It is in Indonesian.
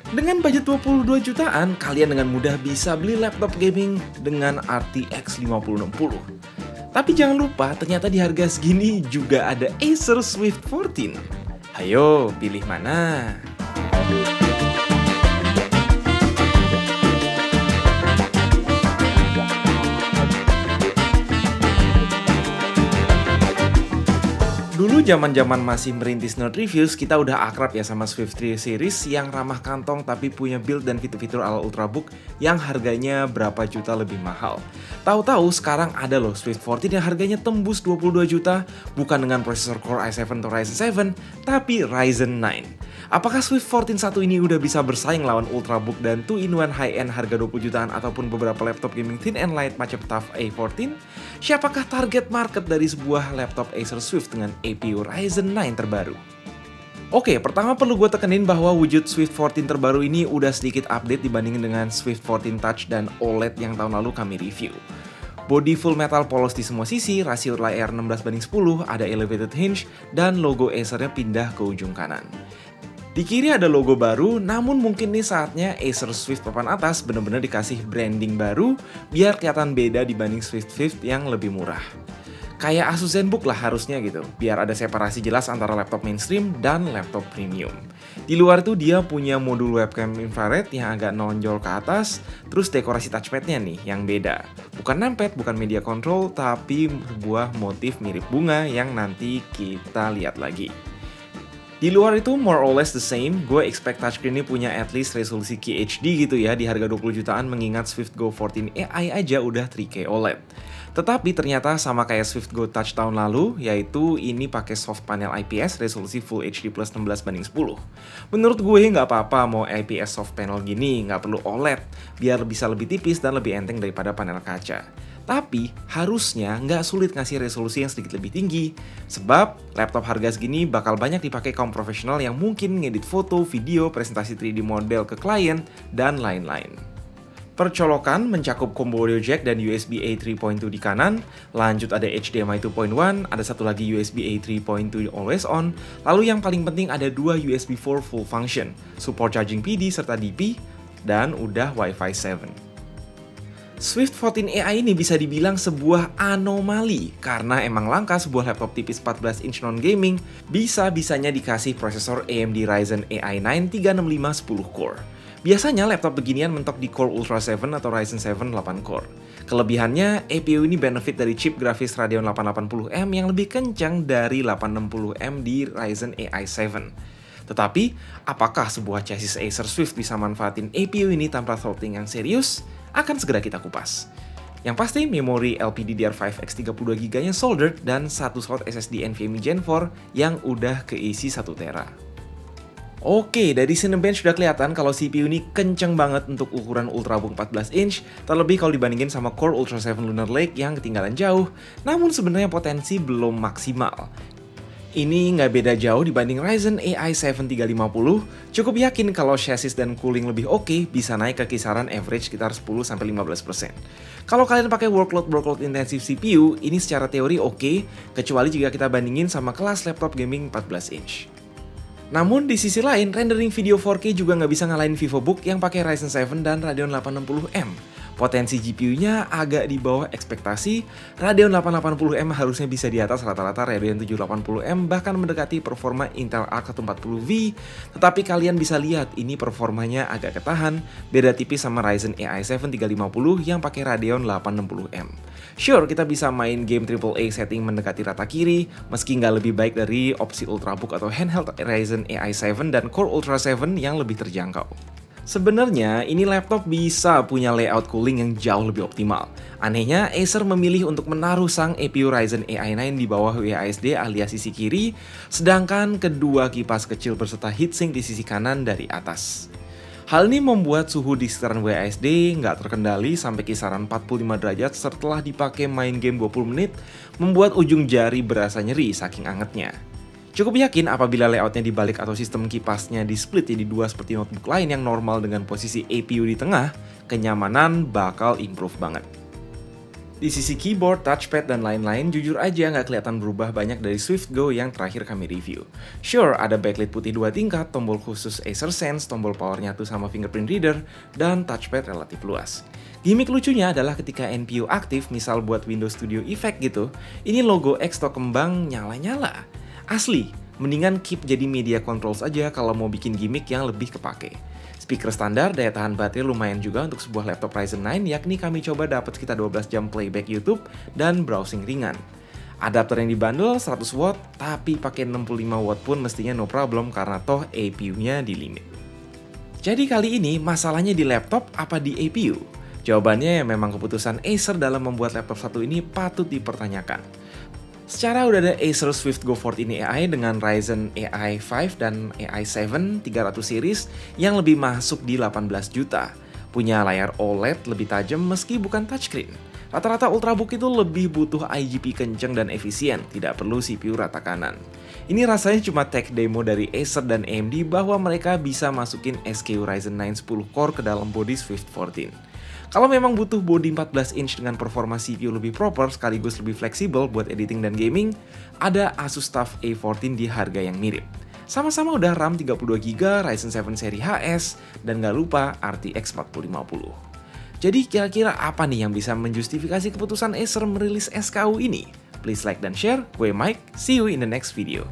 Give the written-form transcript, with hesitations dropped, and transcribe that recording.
Dengan budget 22 jutaan, kalian dengan mudah bisa beli laptop gaming dengan RTX 5060. Tapi jangan lupa, ternyata di harga segini juga ada Acer Swift 14. Ayo, pilih mana? Dulu zaman-zaman masih merintis Nerd Reviews, kita udah akrab ya sama Swift 3 series yang ramah kantong tapi punya build dan fitur-fitur ala Ultrabook yang harganya berapa juta lebih mahal. Tahu-tahu sekarang ada loh Swift 14 yang harganya tembus 22 juta, bukan dengan prosesor Core i7 atau Ryzen 7, tapi Ryzen 9. Apakah Swift 14 satu ini udah bisa bersaing lawan Ultrabook dan 2-in-1 high-end harga 20 jutaan ataupun beberapa laptop gaming thin and light macam TUF A14? Siapakah target market dari sebuah laptop Acer Swift dengan APU Ryzen 9 terbaru? Oke, pertama perlu gue tekenin bahwa wujud Swift 14 terbaru ini udah sedikit update dibandingin dengan Swift 14 Touch dan OLED yang tahun lalu kami review. Body full metal polos di semua sisi, rasio layar 16:10, ada elevated hinge, dan logo Acer-nya pindah ke ujung kanan. Di kiri ada logo baru, namun mungkin nih saatnya Acer Swift papan atas bener-bener dikasih branding baru biar kelihatan beda dibanding Swift yang lebih murah. Kayak Asus ZenBook lah harusnya gitu, biar ada separasi jelas antara laptop mainstream dan laptop premium. Di luar itu dia punya modul webcam infrared yang agak nonjol ke atas, terus dekorasi touchpadnya nih yang beda. Bukan numpad, bukan media control, tapi sebuah motif mirip bunga yang nanti kita lihat lagi. Di luar itu more or less the same, gue expect touchscreen ini punya at least resolusi QHD gitu ya di harga 20 jutaan mengingat Swift Go 14 AI aja udah 3K OLED. Tetapi ternyata sama kayak Swift Go Touch tahun lalu, yaitu ini pakai soft panel IPS resolusi Full HD plus 16:10. Menurut gue nggak apa-apa mau IPS soft panel gini, nggak perlu OLED, biar bisa lebih tipis dan lebih enteng daripada panel kaca. Tapi harusnya nggak sulit ngasih resolusi yang sedikit lebih tinggi, sebab laptop harga segini bakal banyak dipakai kaum profesional yang mungkin ngedit foto, video, presentasi 3D model ke klien, dan lain-lain. Percolokan mencakup combo audio jack dan USB A 3.2 di kanan, lanjut ada HDMI 2.1, ada satu lagi USB A 3.2 always on, lalu yang paling penting ada dua USB 4 full function, support charging PD serta DP, dan udah Wi-Fi 7. Swift 14 AI ini bisa dibilang sebuah anomali karena emang langka sebuah laptop tipis 14 inch non-gaming bisa-bisanya dikasih prosesor AMD Ryzen AI 9 36510 core. Biasanya laptop beginian mentok di Core Ultra 7 atau Ryzen 7 8 core. Kelebihannya, APU ini benefit dari chip grafis Radeon 880M yang lebih kencang dari 860M di Ryzen AI 7. Tetapi, apakah sebuah chassis Acer Swift bisa manfaatin APU ini tanpa throttling yang serius? Akan segera kita kupas. Yang pasti, memori LPDDR5X 32GB nya soldered dan satu slot SSD NVMe Gen 4 yang udah keisi 1 tera. Oke, dari Cinebench sudah kelihatan kalau CPU ini kenceng banget untuk ukuran Ultrabook 14 inch, terlebih kalau dibandingin sama Core Ultra 7 Lunar Lake yang ketinggalan jauh, namun sebenarnya potensi belum maksimal. Ini nggak beda jauh dibanding Ryzen AI 7 350, cukup yakin kalau chassis dan cooling lebih oke bisa naik ke kisaran average sekitar 10-15%. Kalau kalian pakai workload intensive CPU, ini secara teori oke, kecuali jika kita bandingin sama kelas laptop gaming 14 inch. Namun di sisi lain, rendering video 4K juga nggak bisa ngalahin VivoBook yang pakai Ryzen 7 dan Radeon 860M. Potensi GPU-nya agak di bawah ekspektasi, Radeon 880M harusnya bisa di atas rata-rata Radeon 780M bahkan mendekati performa Intel Arc 140V, tetapi kalian bisa lihat ini performanya agak ketahan, beda tipis sama Ryzen AI 7 350 yang pakai Radeon 860M. Sure, kita bisa main game AAA setting mendekati rata kiri, meski nggak lebih baik dari opsi Ultrabook atau handheld Ryzen AI 7 dan Core Ultra 7 yang lebih terjangkau. Sebenarnya, ini laptop bisa punya layout cooling yang jauh lebih optimal. Anehnya, Acer memilih untuk menaruh sang APU Ryzen AI 9 di bawah WASD alias sisi kiri, sedangkan kedua kipas kecil berserta heatsink di sisi kanan dari atas. Hal ini membuat suhu di sekitaran WASD nggak terkendali sampai kisaran 45 derajat setelah dipakai main game 20 menit, membuat ujung jari berasa nyeri saking angetnya. Cukup yakin apabila layoutnya dibalik atau sistem kipasnya di split jadi dua seperti notebook lain yang normal dengan posisi APU di tengah, kenyamanan bakal improve banget. Di sisi keyboard, touchpad, dan lain-lain, jujur aja nggak kelihatan berubah banyak dari Swift Go yang terakhir kami review. Sure, ada backlit putih 2 tingkat, tombol khusus Acer Sense, tombol power nyatu sama fingerprint reader, dan touchpad relatif luas. Gimik lucunya adalah ketika NPU aktif, misal buat Windows Studio Effect gitu, ini logo X atau kembang nyala-nyala. Asli, mendingan keep jadi media controls aja kalau mau bikin gimik yang lebih kepake. Speaker standar, daya tahan baterai lumayan juga untuk sebuah laptop Ryzen 9, yakni kami coba dapat sekitar 12 jam playback YouTube dan browsing ringan. Adapter yang dibundle 100 watt, tapi pakai 65 watt pun mestinya no problem karena toh APU-nya di limit. Jadi kali ini masalahnya di laptop apa di APU? Jawabannya memang keputusan Acer dalam membuat laptop satu ini patut dipertanyakan. Secara udah ada Acer Swift Go 14 AI dengan Ryzen AI 5 dan AI 7 300 series yang lebih masuk di 18 juta. Punya layar OLED lebih tajam meski bukan touchscreen. Rata-rata Ultrabook itu lebih butuh IGP kenceng dan efisien, tidak perlu CPU rata kanan. Ini rasanya cuma tech demo dari Acer dan AMD bahwa mereka bisa masukin SKU Ryzen 9 10 core ke dalam body Swift 14. Kalau memang butuh body 14 inch dengan performa CPU lebih proper sekaligus lebih fleksibel buat editing dan gaming, ada Asus TUF A14 di harga yang mirip. Sama-sama udah RAM 32GB, Ryzen 7 seri HS, dan gak lupa RTX 4050. Jadi kira-kira apa nih yang bisa menjustifikasi keputusan Acer merilis SKU ini? Please like dan share, gue Mike, see you in the next video.